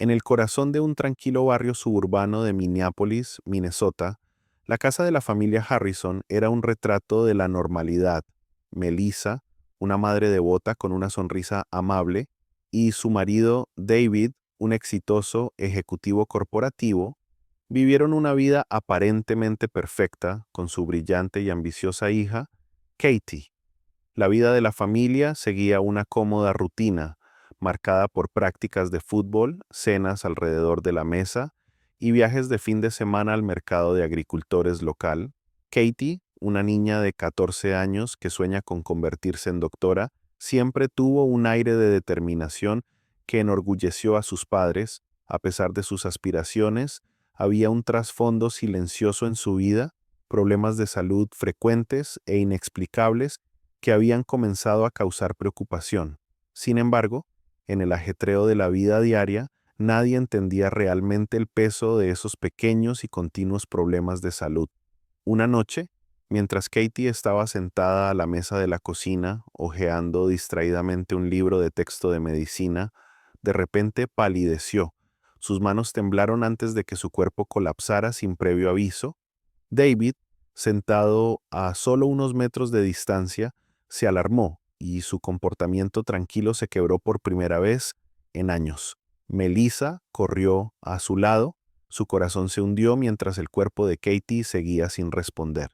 En el corazón de un tranquilo barrio suburbano de Minneapolis, Minnesota, la casa de la familia Harrison era un retrato de la normalidad. Melissa, una madre devota con una sonrisa amable, y su marido David, un exitoso ejecutivo corporativo, vivieron una vida aparentemente perfecta con su brillante y ambiciosa hija, Katie. La vida de la familia seguía una cómoda rutina, marcada por prácticas de fútbol, cenas alrededor de la mesa y viajes de fin de semana al mercado de agricultores local. Katie, una niña de 14 años que sueña con convertirse en doctora, siempre tuvo un aire de determinación que enorgulleció a sus padres. A pesar de sus aspiraciones, había un trasfondo silencioso en su vida, problemas de salud frecuentes e inexplicables que habían comenzado a causar preocupación. Sin embargo, en el ajetreo de la vida diaria, nadie entendía realmente el peso de esos pequeños y continuos problemas de salud. Una noche, mientras Katie estaba sentada a la mesa de la cocina, hojeando distraídamente un libro de texto de medicina, de repente palideció. Sus manos temblaron antes de que su cuerpo colapsara sin previo aviso. David, sentado a solo unos metros de distancia, se alarmó y su comportamiento tranquilo se quebró por primera vez en años. Melissa corrió a su lado, su corazón se hundió mientras el cuerpo de Katie seguía sin responder.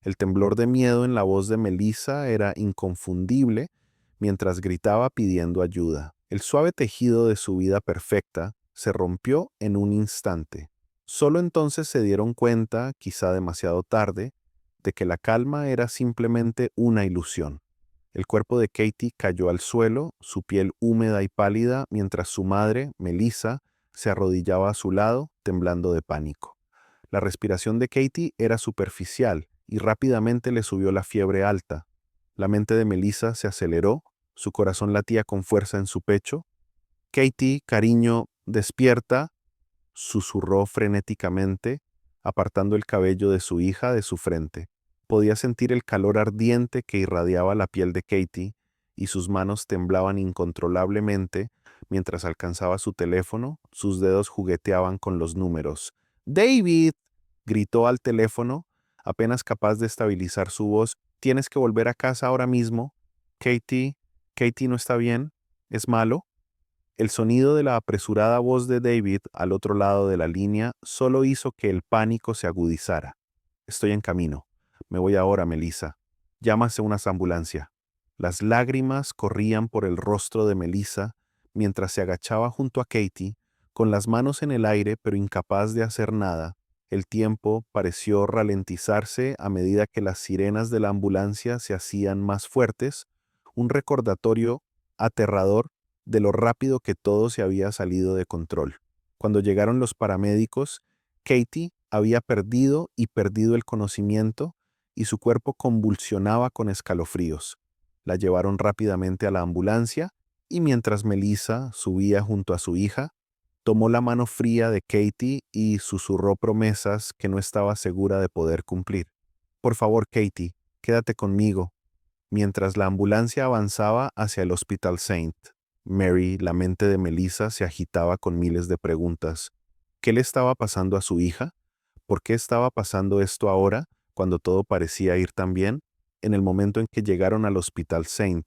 El temblor de miedo en la voz de Melissa era inconfundible mientras gritaba pidiendo ayuda. El suave tejido de su vida perfecta se rompió en un instante. Solo entonces se dieron cuenta, quizá demasiado tarde, de que la calma era simplemente una ilusión. El cuerpo de Katie cayó al suelo, su piel húmeda y pálida, mientras su madre, Melissa, se arrodillaba a su lado, temblando de pánico. La respiración de Katie era superficial y rápidamente le subió la fiebre alta. La mente de Melissa se aceleró, su corazón latía con fuerza en su pecho. Katie, cariño, despierta, susurró frenéticamente, apartando el cabello de su hija de su frente. Podía sentir el calor ardiente que irradiaba la piel de Katie y sus manos temblaban incontrolablemente mientras alcanzaba su teléfono, sus dedos jugueteaban con los números. «¡David!», gritó al teléfono, apenas capaz de estabilizar su voz. «Tienes que volver a casa ahora mismo. Katie, Katie no está bien. ¿Es malo?». El sonido de la apresurada voz de David al otro lado de la línea solo hizo que el pánico se agudizara. «Estoy en camino. Me voy ahora, Melissa. Llámase una ambulancia». Las lágrimas corrían por el rostro de Melissa mientras se agachaba junto a Katie, con las manos en el aire pero incapaz de hacer nada. El tiempo pareció ralentizarse a medida que las sirenas de la ambulancia se hacían más fuertes, un recordatorio aterrador de lo rápido que todo se había salido de control. Cuando llegaron los paramédicos, Katie había perdido el conocimiento y su cuerpo convulsionaba con escalofríos. La llevaron rápidamente a la ambulancia y mientras Melissa subía junto a su hija, tomó la mano fría de Katie y susurró promesas que no estaba segura de poder cumplir. «Por favor, Katie, quédate conmigo», mientras la ambulancia avanzaba hacia el Hospital St. Mary, la mente de Melissa, se agitaba con miles de preguntas. ¿Qué le estaba pasando a su hija? ¿Por qué estaba pasando esto ahora, cuando todo parecía ir tan bien? En el momento en que llegaron al Hospital St.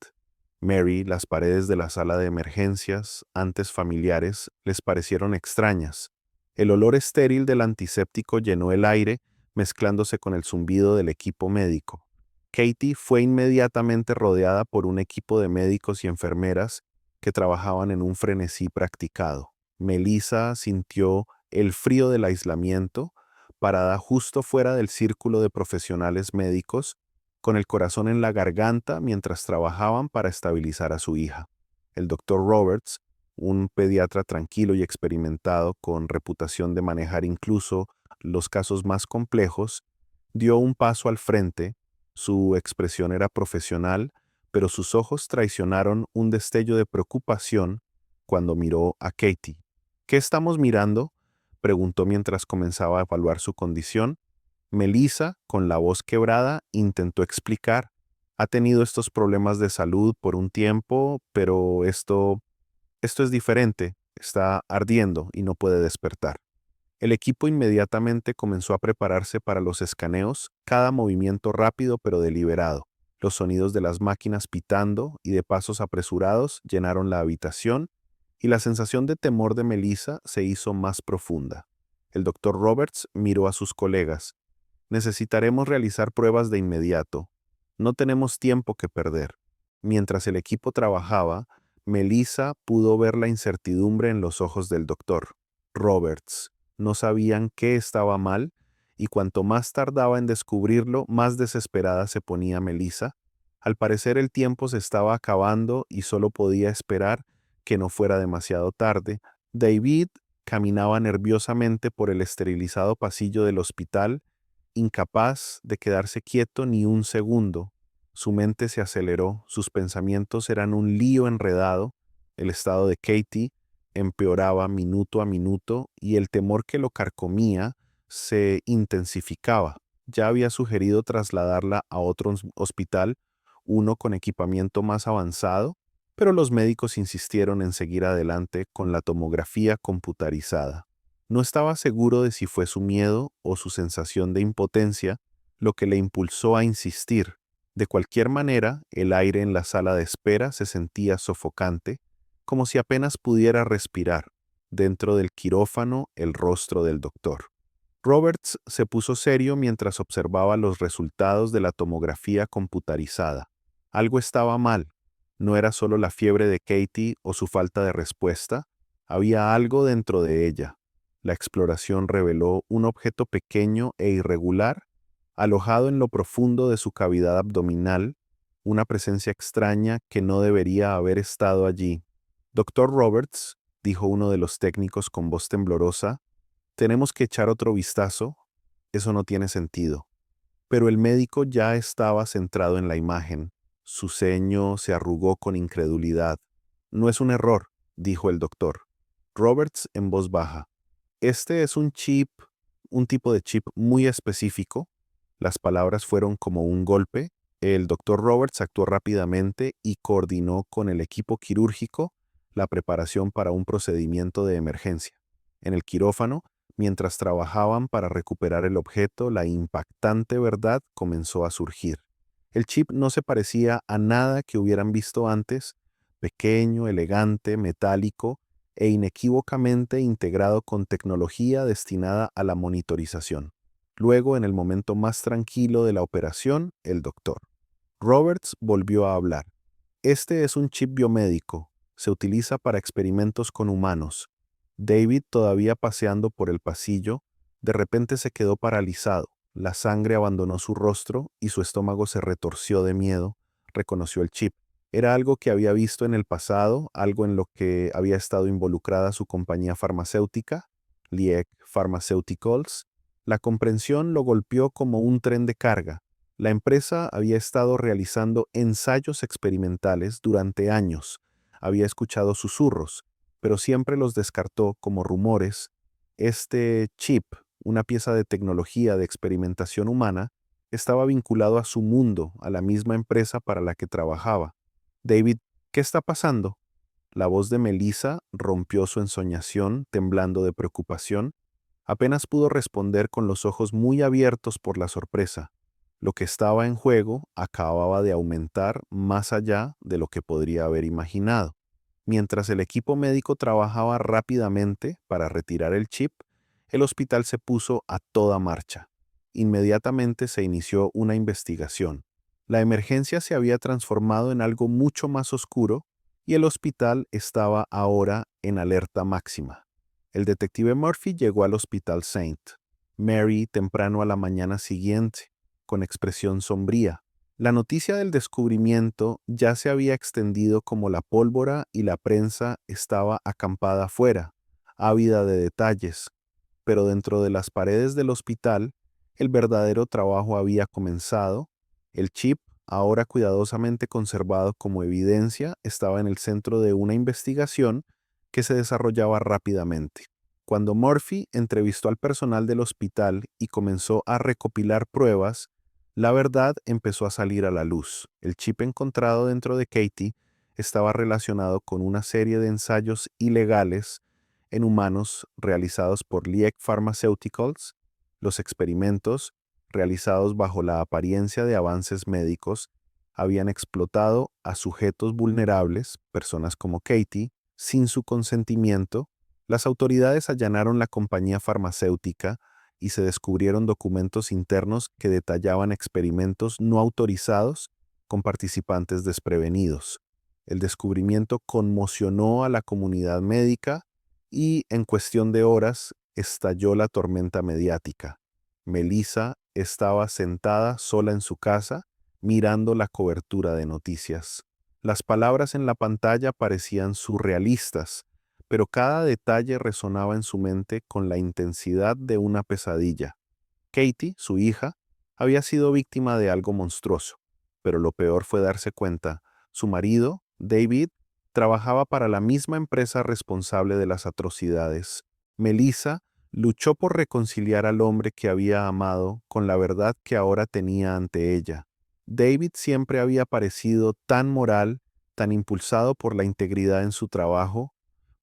Mary, las paredes de la sala de emergencias, antes familiares, les parecieron extrañas. El olor estéril del antiséptico llenó el aire, mezclándose con el zumbido del equipo médico. Katie fue inmediatamente rodeada por un equipo de médicos y enfermeras que trabajaban en un frenesí practicado. Melissa sintió el frío del aislamiento, parada justo fuera del círculo de profesionales médicos, con el corazón en la garganta mientras trabajaban para estabilizar a su hija. El doctor Roberts, un pediatra tranquilo y experimentado con reputación de manejar incluso los casos más complejos, dio un paso al frente. Su expresión era profesional, pero sus ojos traicionaron un destello de preocupación cuando miró a Katie. «¿Qué estamos mirando?», preguntó mientras comenzaba a evaluar su condición. Melissa, con la voz quebrada, intentó explicar. «Ha tenido estos problemas de salud por un tiempo, pero esto es diferente. Está ardiendo y no puede despertar. El equipo inmediatamente comenzó a prepararse para los escaneos, cada movimiento rápido pero deliberado. Los sonidos de las máquinas pitando y de pasos apresurados llenaron la habitación y la sensación de temor de Melissa se hizo más profunda. El doctor Roberts miró a sus colegas. Necesitaremos realizar pruebas de inmediato. No tenemos tiempo que perder. Mientras el equipo trabajaba, Melissa pudo ver la incertidumbre en los ojos del doctor Roberts. No sabían qué estaba mal, y cuanto más tardaba en descubrirlo, más desesperada se ponía Melissa. Al parecer el tiempo se estaba acabando y solo podía esperar que no fuera demasiado tarde. David caminaba nerviosamente por el esterilizado pasillo del hospital, incapaz de quedarse quieto ni un segundo. Su mente se aceleró, sus pensamientos eran un lío enredado, el estado de Katie empeoraba minuto a minuto y el temor que lo carcomía se intensificaba. Ya había sugerido trasladarla a otro hospital, uno con equipamiento más avanzado, pero los médicos insistieron en seguir adelante con la tomografía computarizada. No estaba seguro de si fue su miedo o su sensación de impotencia lo que le impulsó a insistir. De cualquier manera, el aire en la sala de espera se sentía sofocante, como si apenas pudiera respirar. Dentro del quirófano, el rostro del doctor. Roberts se puso serio mientras observaba los resultados de la tomografía computarizada. Algo estaba mal. No era solo la fiebre de Katie o su falta de respuesta, había algo dentro de ella. La exploración reveló un objeto pequeño e irregular, alojado en lo profundo de su cavidad abdominal, una presencia extraña que no debería haber estado allí. Doctor Roberts, dijo uno de los técnicos con voz temblorosa, tenemos que echar otro vistazo. Eso no tiene sentido. Pero el médico ya estaba centrado en la imagen. Su ceño se arrugó con incredulidad. No es un error, dijo el doctor. Roberts en voz baja. Este es un tipo de chip muy específico. Las palabras fueron como un golpe. El doctor Roberts actuó rápidamente y coordinó con el equipo quirúrgico la preparación para un procedimiento de emergencia. En el quirófano, mientras trabajaban para recuperar el objeto, la impactante verdad comenzó a surgir. El chip no se parecía a nada que hubieran visto antes, pequeño, elegante, metálico e inequívocamente integrado con tecnología destinada a la monitorización. Luego, en el momento más tranquilo de la operación, el doctor Roberts volvió a hablar. Este es un chip biomédico. Se utiliza para experimentos con humanos. David, todavía paseando por el pasillo, de repente se quedó paralizado. La sangre abandonó su rostro y su estómago se retorció de miedo. Reconoció el chip. Era algo que había visto en el pasado, algo en lo que había estado involucrada su compañía farmacéutica, Liek Pharmaceuticals. La comprensión lo golpeó como un tren de carga. La empresa había estado realizando ensayos experimentales durante años. Había escuchado susurros, pero siempre los descartó como rumores. Este chip, una pieza de tecnología de experimentación humana, estaba vinculado a su mundo, a la misma empresa para la que trabajaba. David, ¿qué está pasando? La voz de Melissa rompió su ensoñación, temblando de preocupación. Apenas pudo responder con los ojos muy abiertos por la sorpresa. Lo que estaba en juego acababa de aumentar más allá de lo que podría haber imaginado. Mientras el equipo médico trabajaba rápidamente para retirar el chip, el hospital se puso a toda marcha. Inmediatamente se inició una investigación. La emergencia se había transformado en algo mucho más oscuro y el hospital estaba ahora en alerta máxima. El detective Murphy llegó al Hospital Saint Mary temprano a la mañana siguiente, con expresión sombría. La noticia del descubrimiento ya se había extendido como la pólvora y la prensa estaba acampada afuera, ávida de detalles, pero dentro de las paredes del hospital, el verdadero trabajo había comenzado. El chip, ahora cuidadosamente conservado como evidencia, estaba en el centro de una investigación que se desarrollaba rápidamente. Cuando Murphy entrevistó al personal del hospital y comenzó a recopilar pruebas, la verdad empezó a salir a la luz. El chip encontrado dentro de Katie estaba relacionado con una serie de ensayos ilegales en humanos realizados por Liek Pharmaceuticals, los experimentos, realizados bajo la apariencia de avances médicos, habían explotado a sujetos vulnerables, personas como Katie, sin su consentimiento. Las autoridades allanaron la compañía farmacéutica y se descubrieron documentos internos que detallaban experimentos no autorizados con participantes desprevenidos. El descubrimiento conmocionó a la comunidad médica y en cuestión de horas estalló la tormenta mediática. Melissa estaba sentada sola en su casa, mirando la cobertura de noticias. Las palabras en la pantalla parecían surrealistas, pero cada detalle resonaba en su mente con la intensidad de una pesadilla. Katie, su hija, había sido víctima de algo monstruoso, pero lo peor fue darse cuenta. Su marido, David, trabajaba para la misma empresa responsable de las atrocidades. Melissa luchó por reconciliar al hombre que había amado con la verdad que ahora tenía ante ella. David siempre había parecido tan moral, tan impulsado por la integridad en su trabajo.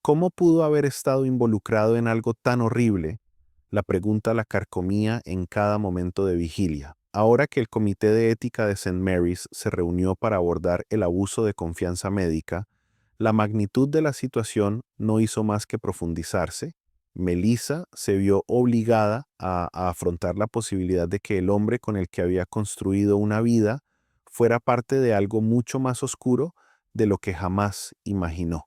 ¿Cómo pudo haber estado involucrado en algo tan horrible? La pregunta la carcomía en cada momento de vigilia. Ahora que el Comité de Ética de St. Mary's se reunió para abordar el abuso de confianza médica, la magnitud de la situación no hizo más que profundizarse. Melissa se vio obligada a afrontar la posibilidad de que el hombre con el que había construido una vida fuera parte de algo mucho más oscuro de lo que jamás imaginó.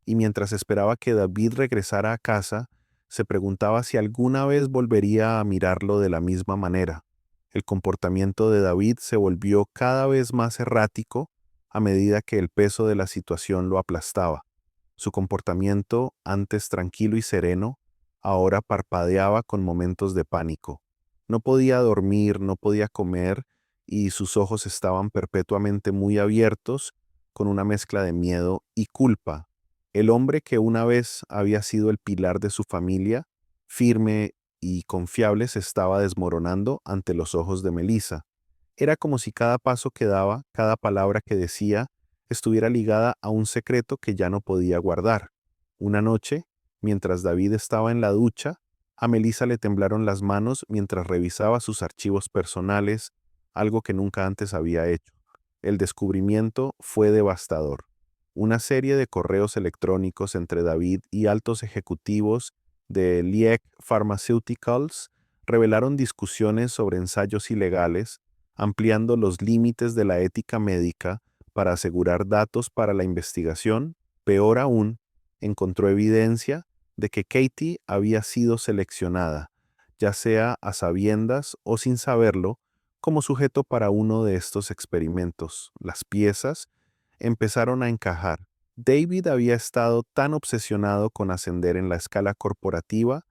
Y mientras esperaba que David regresara a casa, se preguntaba si alguna vez volvería a mirarlo de la misma manera. El comportamiento de David se volvió cada vez más errático a medida que el peso de la situación lo aplastaba. Su comportamiento, antes tranquilo y sereno, ahora parpadeaba con momentos de pánico. No podía dormir, no podía comer, y sus ojos estaban perpetuamente muy abiertos, con una mezcla de miedo y culpa. El hombre que una vez había sido el pilar de su familia, firme y confiable, se estaba desmoronando ante los ojos de Melissa. Era como si cada paso que daba, cada palabra que decía, estuviera ligada a un secreto que ya no podía guardar. Una noche, mientras David estaba en la ducha, a Melissa le temblaron las manos mientras revisaba sus archivos personales, algo que nunca antes había hecho. El descubrimiento fue devastador. Una serie de correos electrónicos entre David y altos ejecutivos de Liek Pharmaceuticals revelaron discusiones sobre ensayos ilegales, ampliando los límites de la ética médica para asegurar datos para la investigación. Peor aún, encontró evidencia de que Katie había sido seleccionada, ya sea a sabiendas o sin saberlo, como sujeto para uno de estos experimentos. Las piezas empezaron a encajar. David había estado tan obsesionado con ascender en la escala corporativa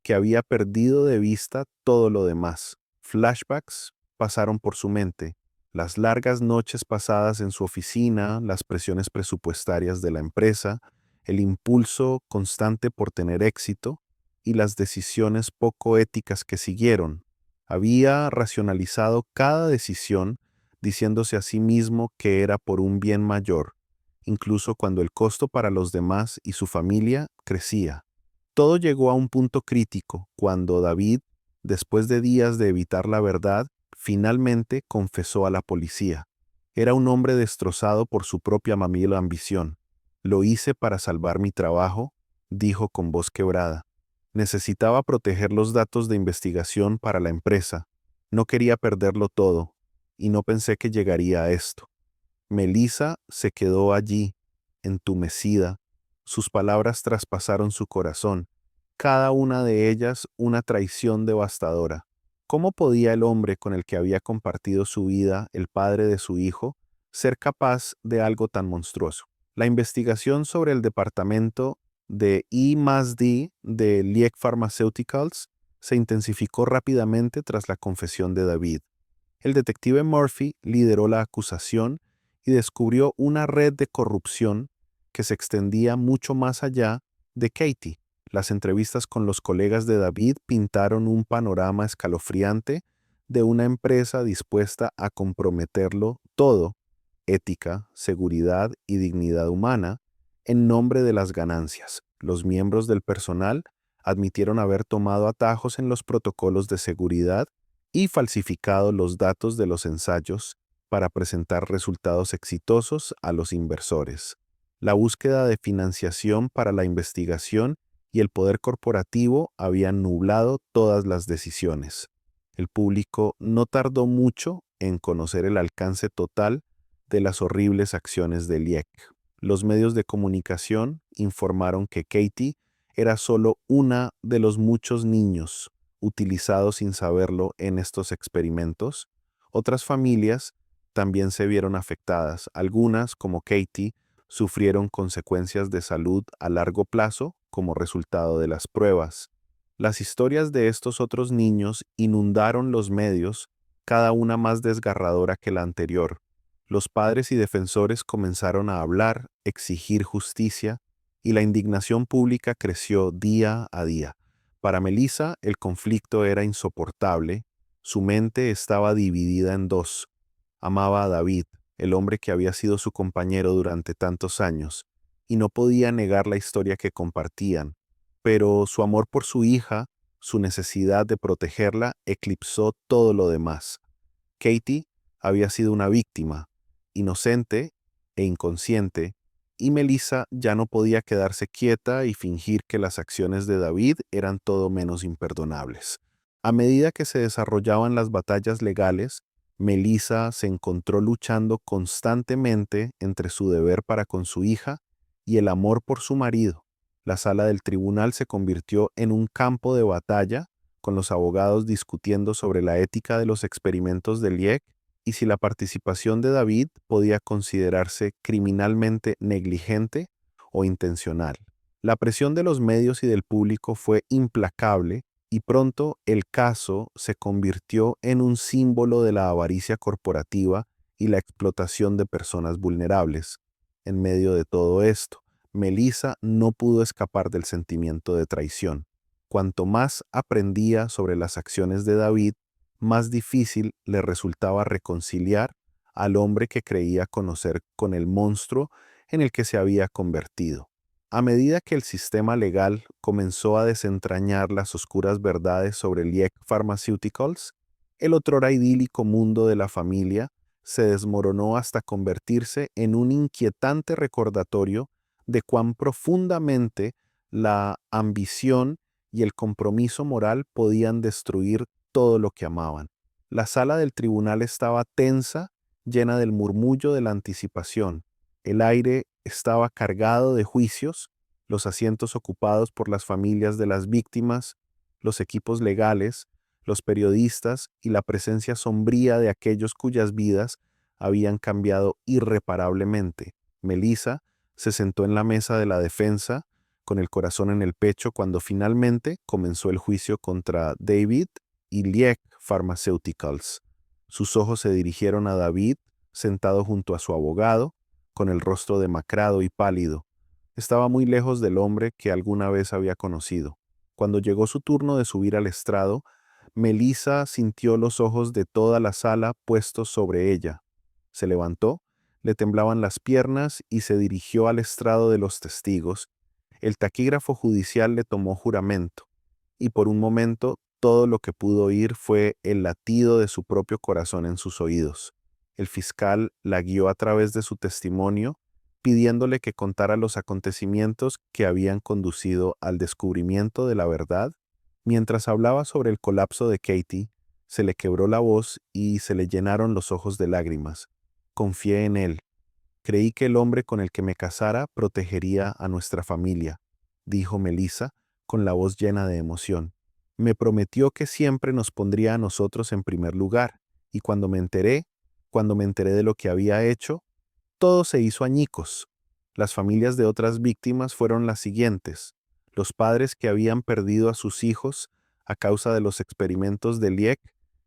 que había perdido de vista todo lo demás. Flashbacks pasaron por su mente, las largas noches pasadas en su oficina, las presiones presupuestarias de la empresa, el impulso constante por tener éxito y las decisiones poco éticas que siguieron. Había racionalizado cada decisión diciéndose a sí mismo que era por un bien mayor, incluso cuando el costo para los demás y su familia crecía. Todo llegó a un punto crítico cuando David, después de días de evitar la verdad, finalmente confesó a la policía. Era un hombre destrozado por su propia mamila ambición. Lo hice para salvar mi trabajo, dijo con voz quebrada. Necesitaba proteger los datos de investigación para la empresa. No quería perderlo todo, y no pensé que llegaría a esto. Melissa se quedó allí, entumecida. Sus palabras traspasaron su corazón, cada una de ellas una traición devastadora. ¿Cómo podía el hombre con el que había compartido su vida, el padre de su hijo, ser capaz de algo tan monstruoso? La investigación sobre el departamento de I+D de Liek Pharmaceuticals se intensificó rápidamente tras la confesión de David. El detective Murphy lideró la acusación y descubrió una red de corrupción que se extendía mucho más allá de Katie. Las entrevistas con los colegas de David pintaron un panorama escalofriante de una empresa dispuesta a comprometerlo todo, ética, seguridad y dignidad humana, en nombre de las ganancias. Los miembros del personal admitieron haber tomado atajos en los protocolos de seguridad y falsificado los datos de los ensayos para presentar resultados exitosos a los inversores. La búsqueda de financiación para la investigación y el poder corporativo habían nublado todas las decisiones. El público no tardó mucho en conocer el alcance total de las horribles acciones de Liek. Los medios de comunicación informaron que Katie era solo una de los muchos niños utilizados sin saberlo en estos experimentos. Otras familias también se vieron afectadas. Algunas, como Katie, sufrieron consecuencias de salud a largo plazo como resultado de las pruebas. Las historias de estos otros niños inundaron los medios, cada una más desgarradora que la anterior. Los padres y defensores comenzaron a hablar, exigir justicia, y la indignación pública creció día a día. Para Melissa, el conflicto era insoportable. Su mente estaba dividida en dos. Amaba a David, el hombre que había sido su compañero durante tantos años, y no podía negar la historia que compartían, pero su amor por su hija, su necesidad de protegerla, eclipsó todo lo demás. Katie había sido una víctima, inocente e inconsciente, y Melissa ya no podía quedarse quieta y fingir que las acciones de David eran todo menos imperdonables. A medida que se desarrollaban las batallas legales, Melissa se encontró luchando constantemente entre su deber para con su hija y el amor por su marido. La sala del tribunal se convirtió en un campo de batalla, con los abogados discutiendo sobre la ética de los experimentos de Liek y si la participación de David podía considerarse criminalmente negligente o intencional. La presión de los medios y del público fue implacable y pronto el caso se convirtió en un símbolo de la avaricia corporativa y la explotación de personas vulnerables. En medio de todo esto, Melissa no pudo escapar del sentimiento de traición. Cuanto más aprendía sobre las acciones de David, más difícil le resultaba reconciliar al hombre que creía conocer con el monstruo en el que se había convertido. A medida que el sistema legal comenzó a desentrañar las oscuras verdades sobre Liek Pharmaceuticals, el otrora idílico mundo de la familia se desmoronó hasta convertirse en un inquietante recordatorio de cuán profundamente la ambición y el compromiso moral podían destruir todo lo que amaban. La sala del tribunal estaba tensa, llena del murmullo de la anticipación. El aire estaba cargado de juicios, los asientos ocupados por las familias de las víctimas, los equipos legales, los periodistas y la presencia sombría de aquellos cuyas vidas habían cambiado irreparablemente. Melissa se sentó en la mesa de la defensa, con el corazón en el pecho, cuando finalmente comenzó el juicio contra David y Liek Pharmaceuticals. Sus ojos se dirigieron a David, sentado junto a su abogado, con el rostro demacrado y pálido. Estaba muy lejos del hombre que alguna vez había conocido. Cuando llegó su turno de subir al estrado, Melissa sintió los ojos de toda la sala puestos sobre ella. Se levantó, le temblaban las piernas y se dirigió al estrado de los testigos. El taquígrafo judicial le tomó juramento, y por un momento todo lo que pudo oír fue el latido de su propio corazón en sus oídos. El fiscal la guió a través de su testimonio, pidiéndole que contara los acontecimientos que habían conducido al descubrimiento de la verdad. Mientras hablaba sobre el colapso de Katie, se le quebró la voz y se le llenaron los ojos de lágrimas. Confié en él. Creí que el hombre con el que me casara protegería a nuestra familia, dijo Melissa con la voz llena de emoción. Me prometió que siempre nos pondría a nosotros en primer lugar, y cuando me enteré de lo que había hecho, todo se hizo añicos. Las familias de otras víctimas fueron las siguientes: los padres que habían perdido a sus hijos a causa de los experimentos de Liek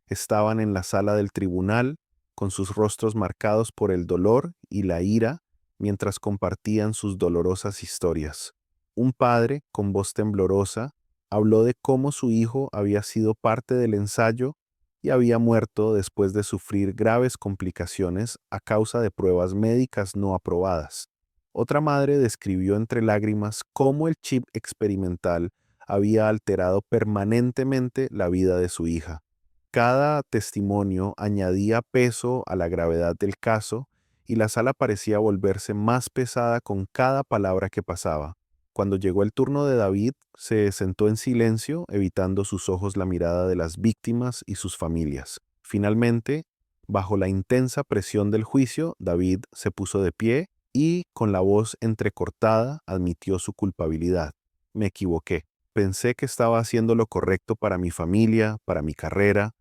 estaban en la sala del tribunal, con sus rostros marcados por el dolor y la ira, mientras compartían sus dolorosas historias. Un padre, con voz temblorosa, habló de cómo su hijo había sido parte del ensayo y había muerto después de sufrir graves complicaciones a causa de pruebas médicas no aprobadas. Otra madre describió entre lágrimas cómo el chip experimental había alterado permanentemente la vida de su hija. Cada testimonio añadía peso a la gravedad del caso y la sala parecía volverse más pesada con cada palabra que pasaba. Cuando llegó el turno de David, se sentó en silencio, evitando sus ojos la mirada de las víctimas y sus familias. Finalmente, bajo la intensa presión del juicio, David se puso de pie y, con la voz entrecortada, admitió su culpabilidad. Me equivoqué. Pensé que estaba haciendo lo correcto para mi familia, para mi carrera,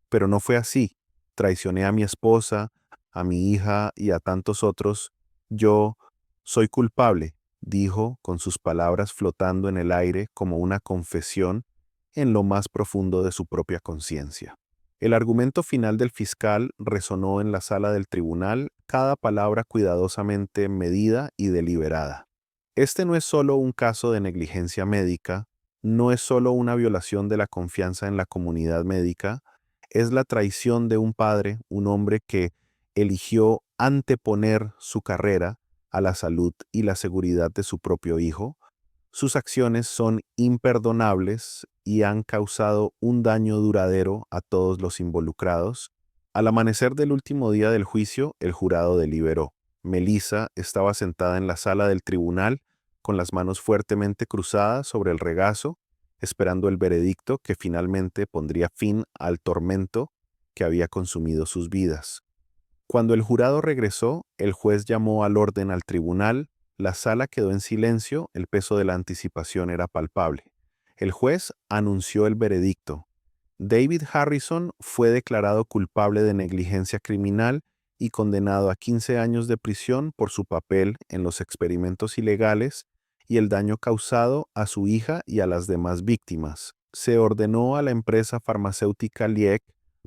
pero no fue así. Traicioné a mi esposa, a mi hija y a tantos otros. Yo soy culpable, dijo con sus palabras flotando en el aire como una confesión en lo más profundo de su propia conciencia. El argumento final del fiscal resonó en la sala del tribunal, cada palabra cuidadosamente medida y deliberada. Este no es solo un caso de negligencia médica, no es solo una violación de la confianza en la comunidad médica, es la traición de un padre, un hombre que eligió anteponer su carrera a la salud y la seguridad de su propio hijo. Sus acciones son imperdonables y han causado un daño duradero a todos los involucrados. Al amanecer del último día del juicio, el jurado deliberó. Melissa estaba sentada en la sala del tribunal con las manos fuertemente cruzadas sobre el regazo, esperando el veredicto que finalmente pondría fin al tormento que había consumido sus vidas. Cuando el jurado regresó, el juez llamó al orden al tribunal. La sala quedó en silencio, el peso de la anticipación era palpable. El juez anunció el veredicto. David Harrison fue declarado culpable de negligencia criminal y condenado a 15 años de prisión por su papel en los experimentos ilegales y el daño causado a su hija y a las demás víctimas. Se ordenó a la empresa farmacéutica Liek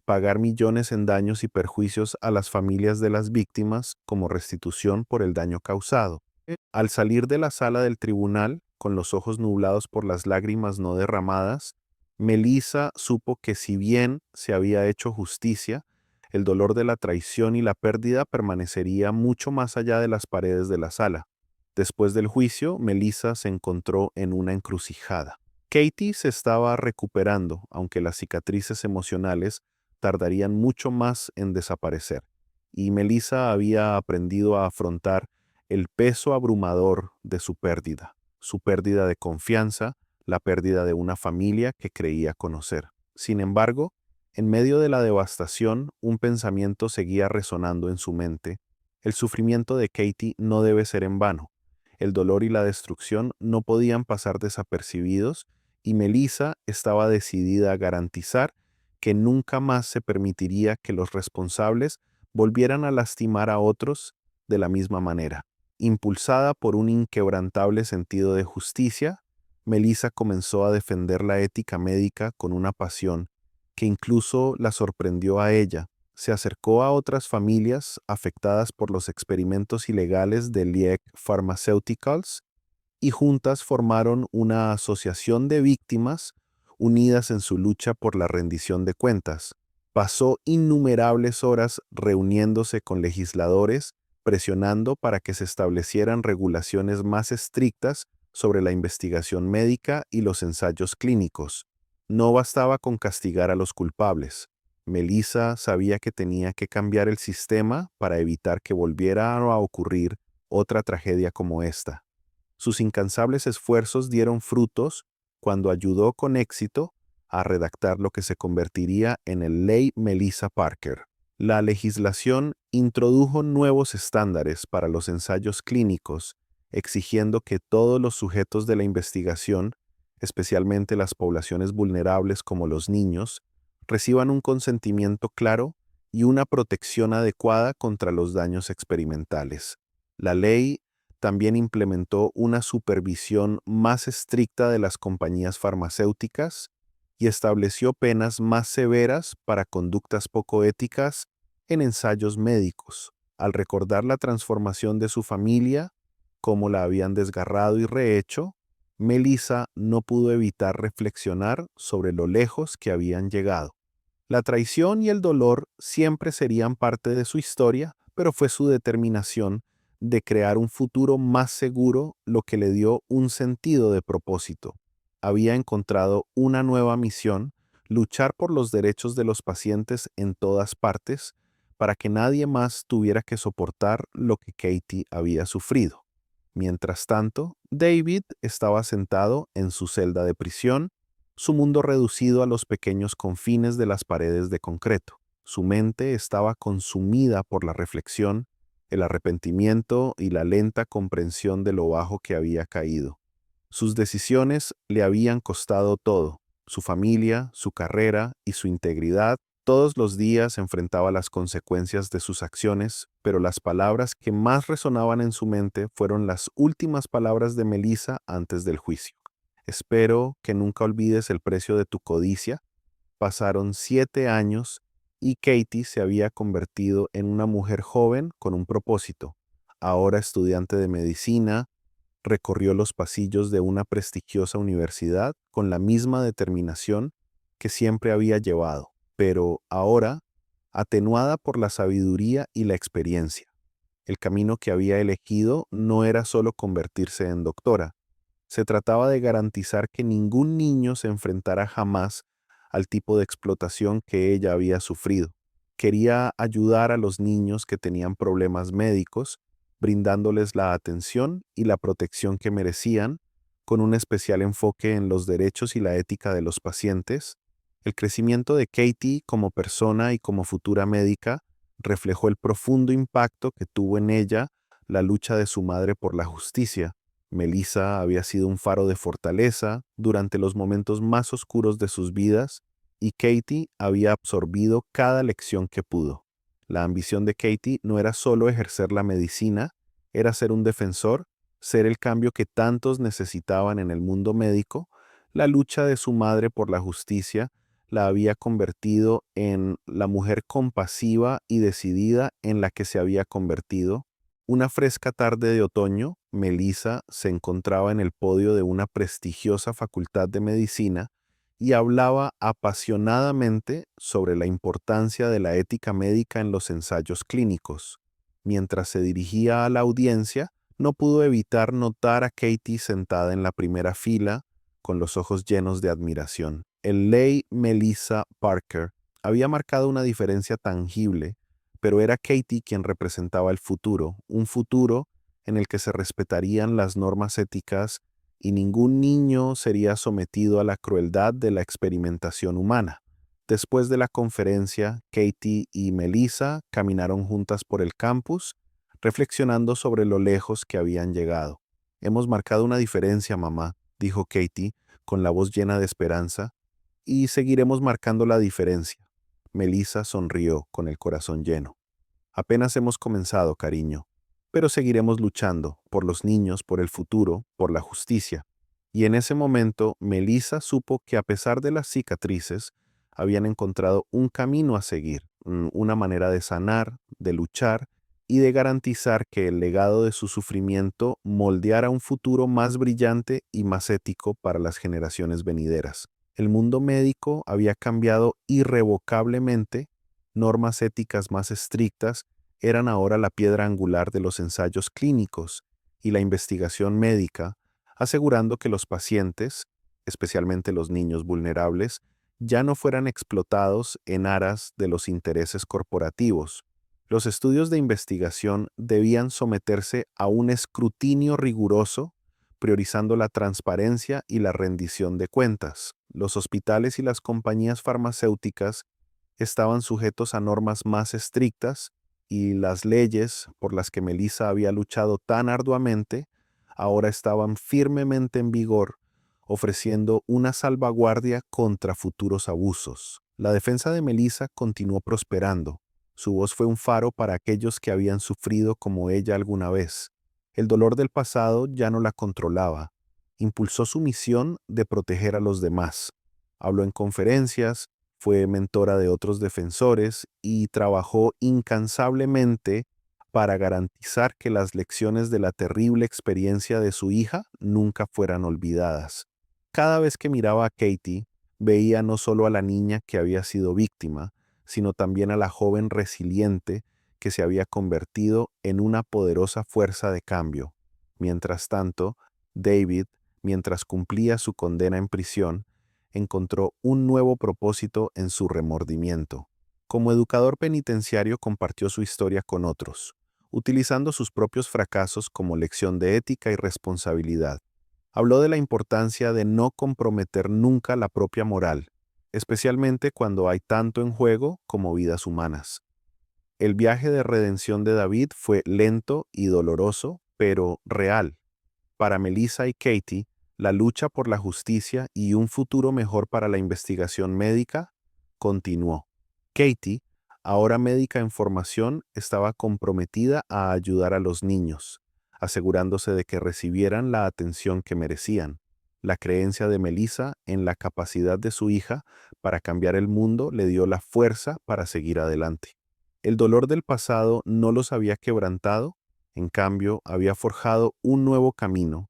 pagar millones en daños y perjuicios a las familias de las víctimas como restitución por el daño causado. Al salir de la sala del tribunal, con los ojos nublados por las lágrimas no derramadas, Melissa supo que si bien se había hecho justicia, el dolor de la traición y la pérdida permanecería mucho más allá de las paredes de la sala. Después del juicio, Melissa se encontró en una encrucijada. Katie se estaba recuperando, aunque las cicatrices emocionales tardarían mucho más en desaparecer, y Melissa había aprendido a afrontar el peso abrumador de su pérdida de confianza, la pérdida de una familia que creía conocer. Sin embargo, en medio de la devastación, un pensamiento seguía resonando en su mente. El sufrimiento de Katie no debe ser en vano. El dolor y la destrucción no podían pasar desapercibidos, y Melissa estaba decidida a garantizar que nunca más se permitiría que los responsables volvieran a lastimar a otros de la misma manera. Impulsada por un inquebrantable sentido de justicia, Melissa comenzó a defender la ética médica con una pasión que incluso la sorprendió a ella. Se acercó a otras familias afectadas por los experimentos ilegales de Liek Pharmaceuticals y juntas formaron una asociación de víctimas unidas en su lucha por la rendición de cuentas. Pasó innumerables horas reuniéndose con legisladores, presionando para que se establecieran regulaciones más estrictas sobre la investigación médica y los ensayos clínicos. No bastaba con castigar a los culpables. Melissa sabía que tenía que cambiar el sistema para evitar que volviera a ocurrir otra tragedia como esta. Sus incansables esfuerzos dieron frutos cuando ayudó con éxito a redactar lo que se convertiría en el Ley Melissa Parker. La legislación introdujo nuevos estándares para los ensayos clínicos, exigiendo que todos los sujetos de la investigación, especialmente las poblaciones vulnerables como los niños, reciban un consentimiento claro y una protección adecuada contra los daños experimentales. La ley también implementó una supervisión más estricta de las compañías farmacéuticas y estableció penas más severas para conductas poco éticas en ensayos médicos. Al recordar la transformación de su familia, cómo la habían desgarrado y rehecho, Melissa no pudo evitar reflexionar sobre lo lejos que habían llegado. La traición y el dolor siempre serían parte de su historia, pero fue su determinación de crear un futuro más seguro, lo que le dio un sentido de propósito. Había encontrado una nueva misión: luchar por los derechos de los pacientes en todas partes, para que nadie más tuviera que soportar lo que Katie había sufrido. Mientras tanto, David estaba sentado en su celda de prisión, su mundo reducido a los pequeños confines de las paredes de concreto. Su mente estaba consumida por la reflexión, el arrepentimiento y la lenta comprensión de lo bajo que había caído. Sus decisiones le habían costado todo: su familia, su carrera y su integridad. Todos los días enfrentaba las consecuencias de sus acciones, pero las palabras que más resonaban en su mente fueron las últimas palabras de Melissa antes del juicio. Espero que nunca olvides el precio de tu codicia. Pasaron 7 años y Katie se había convertido en una mujer joven con un propósito. Ahora estudiante de medicina, recorrió los pasillos de una prestigiosa universidad con la misma determinación que siempre había llevado, pero ahora atenuada por la sabiduría y la experiencia. El camino que había elegido no era solo convertirse en doctora. Se trataba de garantizar que ningún niño se enfrentara jamás al tipo de explotación que ella había sufrido. Quería ayudar a los niños que tenían problemas médicos, brindándoles la atención y la protección que merecían, con un especial enfoque en los derechos y la ética de los pacientes. El crecimiento de Katie como persona y como futura médica reflejó el profundo impacto que tuvo en ella la lucha de su madre por la justicia. Melissa había sido un faro de fortaleza durante los momentos más oscuros de sus vidas, y Katie había absorbido cada lección que pudo. La ambición de Katie no era solo ejercer la medicina, era ser un defensor, ser el cambio que tantos necesitaban en el mundo médico. La lucha de su madre por la justicia la había convertido en la mujer compasiva y decidida en la que se había convertido. Una fresca tarde de otoño, Melissa se encontraba en el podio de una prestigiosa facultad de medicina y hablaba apasionadamente sobre la importancia de la ética médica en los ensayos clínicos. Mientras se dirigía a la audiencia, no pudo evitar notar a Katie sentada en la primera fila, con los ojos llenos de admiración. El ley Melissa Parker había marcado una diferencia tangible, pero era Katie quien representaba el futuro, un futuro en el que se respetarían las normas éticas y ningún niño sería sometido a la crueldad de la experimentación humana. Después de la conferencia, Katie y Melissa caminaron juntas por el campus, reflexionando sobre lo lejos que habían llegado. «Hemos marcado una diferencia, mamá», dijo Katie, con la voz llena de esperanza, «y seguiremos marcando la diferencia». Melissa sonrió con el corazón lleno. «Apenas hemos comenzado, cariño, pero seguiremos luchando por los niños, por el futuro, por la justicia». Y en ese momento, Melissa supo que, a pesar de las cicatrices, habían encontrado un camino a seguir, una manera de sanar, de luchar y de garantizar que el legado de su sufrimiento moldeara un futuro más brillante y más ético para las generaciones venideras. El mundo médico había cambiado irrevocablemente. Normas éticas más estrictas eran ahora la piedra angular de los ensayos clínicos y la investigación médica, asegurando que los pacientes, especialmente los niños vulnerables, ya no fueran explotados en aras de los intereses corporativos. Los estudios de investigación debían someterse a un escrutinio riguroso, priorizando la transparencia y la rendición de cuentas. Los hospitales y las compañías farmacéuticas estaban sujetos a normas más estrictas, y las leyes por las que Melissa había luchado tan arduamente ahora estaban firmemente en vigor, ofreciendo una salvaguardia contra futuros abusos. La defensa de Melissa continuó prosperando. Su voz fue un faro para aquellos que habían sufrido como ella alguna vez. El dolor del pasado ya no la controlaba. Impulsó su misión de proteger a los demás. Habló en conferencias, fue mentora de otros defensores y trabajó incansablemente para garantizar que las lecciones de la terrible experiencia de su hija nunca fueran olvidadas. Cada vez que miraba a Katie, veía no solo a la niña que había sido víctima, sino también a la joven resiliente que se había convertido en una poderosa fuerza de cambio. Mientras tanto, David, mientras cumplía su condena en prisión, encontró un nuevo propósito en su remordimiento. Como educador penitenciario compartió su historia con otros, utilizando sus propios fracasos como lección de ética y responsabilidad. Habló de la importancia de no comprometer nunca la propia moral, especialmente cuando hay tanto en juego como vidas humanas. El viaje de redención de David fue lento y doloroso, pero real. Para Melissa y Katie, la lucha por la justicia y un futuro mejor para la investigación médica continuó. Katie, ahora médica en formación, estaba comprometida a ayudar a los niños, asegurándose de que recibieran la atención que merecían. La creencia de Melissa en la capacidad de su hija para cambiar el mundo le dio la fuerza para seguir adelante. El dolor del pasado no los había quebrantado, en cambio, había forjado un nuevo camino,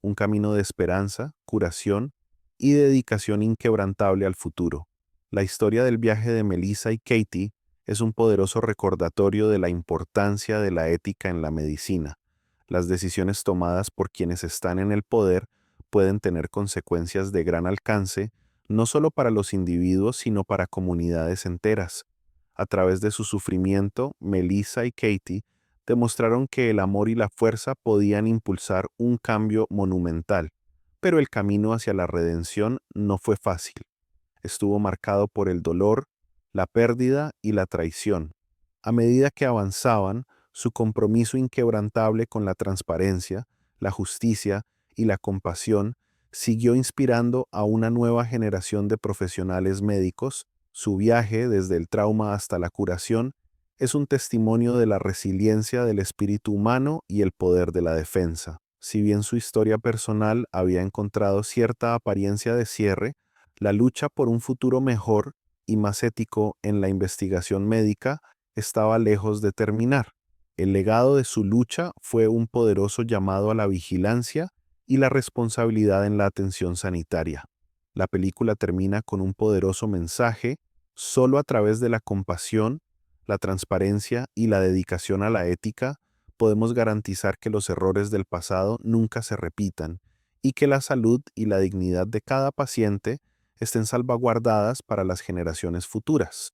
un camino de esperanza, curación y dedicación inquebrantable al futuro. La historia del viaje de Melissa y Katie es un poderoso recordatorio de la importancia de la ética en la medicina. Las decisiones tomadas por quienes están en el poder pueden tener consecuencias de gran alcance, no solo para los individuos, sino para comunidades enteras. A través de su sufrimiento, Melissa y Katie demostraron que el amor y la fuerza podían impulsar un cambio monumental, pero el camino hacia la redención no fue fácil. Estuvo marcado por el dolor, la pérdida y la traición. A medida que avanzaban, su compromiso inquebrantable con la transparencia, la justicia y la compasión siguió inspirando a una nueva generación de profesionales médicos. Su viaje desde el trauma hasta la curación es un testimonio de la resiliencia del espíritu humano y el poder de la defensa. Si bien su historia personal había encontrado cierta apariencia de cierre, la lucha por un futuro mejor y más ético en la investigación médica estaba lejos de terminar. El legado de su lucha fue un poderoso llamado a la vigilancia y la responsabilidad en la atención sanitaria. La película termina con un poderoso mensaje: solo a través de la compasión, la transparencia y la dedicación a la ética podemos garantizar que los errores del pasado nunca se repitan y que la salud y la dignidad de cada paciente estén salvaguardadas para las generaciones futuras.